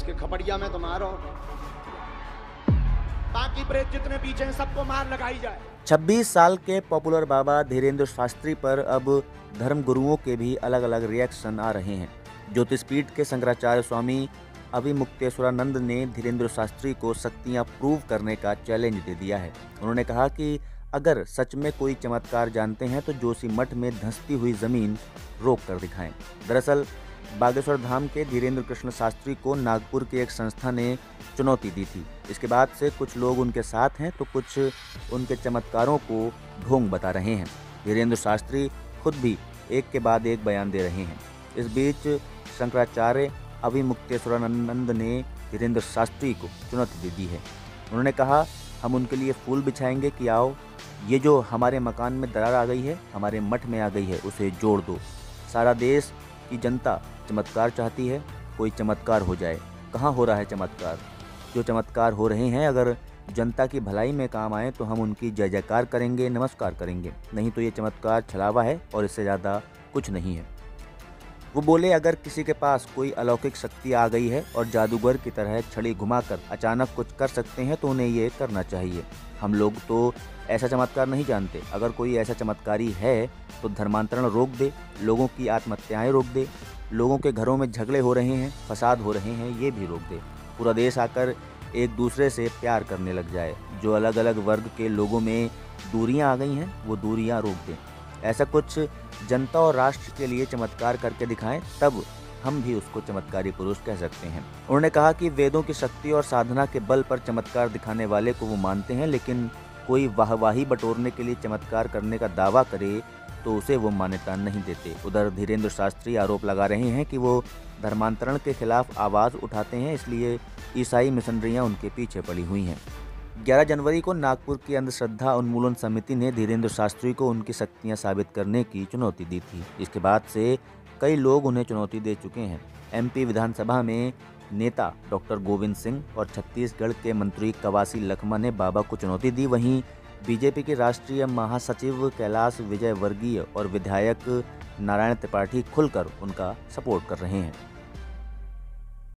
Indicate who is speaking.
Speaker 1: इसके खपड़िया में तो मारो, बाकी प्रेत जितने पीछे हैं सबको मार लगाई जाए।
Speaker 2: 26 साल के पॉपुलर बाबा धीरेन्द्र शास्त्री पर अब धर्म गुरुओं के भी अलग अलग रिएक्शन आ रहे हैं। ज्योतिषपीठ के शंकराचार्य स्वामी अभिमुक्तेश्वरानंद ने धीरेन्द्र शास्त्री को शक्तियां प्रूव करने का चैलेंज दे दिया है। उन्होंने कहा कि अगर सच में कोई चमत्कार जानते हैं तो जोशीमठ में धंसती हुई जमीन रोक कर दिखाएं। दरअसल बागेश्वर धाम के धीरेन्द्र कृष्ण शास्त्री को नागपुर की एक संस्था ने चुनौती दी थी। इसके बाद से कुछ लोग उनके साथ हैं तो कुछ उनके चमत्कारों को ढोंग बता रहे हैं। धीरेन्द्र शास्त्री खुद भी एक के बाद एक बयान दे रहे हैं। इस बीच शंकराचार्य अभिमुक्तेश्वरानंद ने धीरेन्द्र शास्त्री को चुनौती दे दी है। उन्होंने कहा, हम उनके लिए फूल बिछाएंगे कि आओ, ये जो हमारे मकान में दरार आ गई है, हमारे मठ में आ गई है, उसे जोड़ दो। सारा देश की जनता चमत्कार चाहती है, कोई चमत्कार हो जाए। कहाँ हो रहा है चमत्कार? जो चमत्कार हो रहे हैं अगर जनता की भलाई में काम आए तो हम उनकी जय जयकार करेंगे, नमस्कार करेंगे। नहीं तो ये चमत्कार छलावा है और इससे ज़्यादा कुछ नहीं है। वो बोले, अगर किसी के पास कोई अलौकिक शक्ति आ गई है और जादूगर की तरह छड़ी घुमाकर अचानक कुछ कर सकते हैं तो उन्हें ये करना चाहिए। हम लोग तो ऐसा चमत्कार नहीं जानते। अगर कोई ऐसा चमत्कारी है तो धर्मांतरण रोक दे, लोगों की आत्महत्याएं रोक दे, लोगों के घरों में झगड़े हो रहे हैं, फसाद हो रहे हैं, ये भी रोक दे। पूरा देश आकर एक दूसरे से प्यार करने लग जाए। जो अलग अलग वर्ग के लोगों में दूरियां आ गई हैं वो दूरियां रोक दें। ऐसा कुछ जनता और राष्ट्र के लिए चमत्कार करके दिखाएं, तब हम भी उसको चमत्कारी पुरुष कह सकते हैं। उन्होंने कहा कि वेदों की शक्ति और साधना के बल पर चमत्कार दिखाने वाले को वो मानते हैं, लेकिन कोई वाहवाही बटोरने के लिए चमत्कार करने का दावा करे तो उसे वो मान्यता नहीं देते। उधर धीरेन्द्र शास्त्री आरोप लगा रहे हैं कि वो धर्मांतरण के खिलाफ आवाज़ उठाते हैं, इसलिए ईसाई मिशनरियाँ उनके पीछे पड़ी हुई हैं। 11 जनवरी को नागपुर की अंधश्रद्धा उन्मूलन समिति ने धीरेन्द्र शास्त्री को उनकी शक्तियां साबित करने की चुनौती दी थी। इसके बाद से कई लोग उन्हें चुनौती दे चुके हैं। एमपी विधानसभा में नेता डॉक्टर गोविंद सिंह और छत्तीसगढ़ के मंत्री कवासी लखमा ने बाबा को चुनौती दी। वहीं बीजेपी के राष्ट्रीय महासचिव कैलाश विजयवर्गीय और विधायक नारायण त्रिपाठी खुलकर उनका सपोर्ट कर रहे हैं।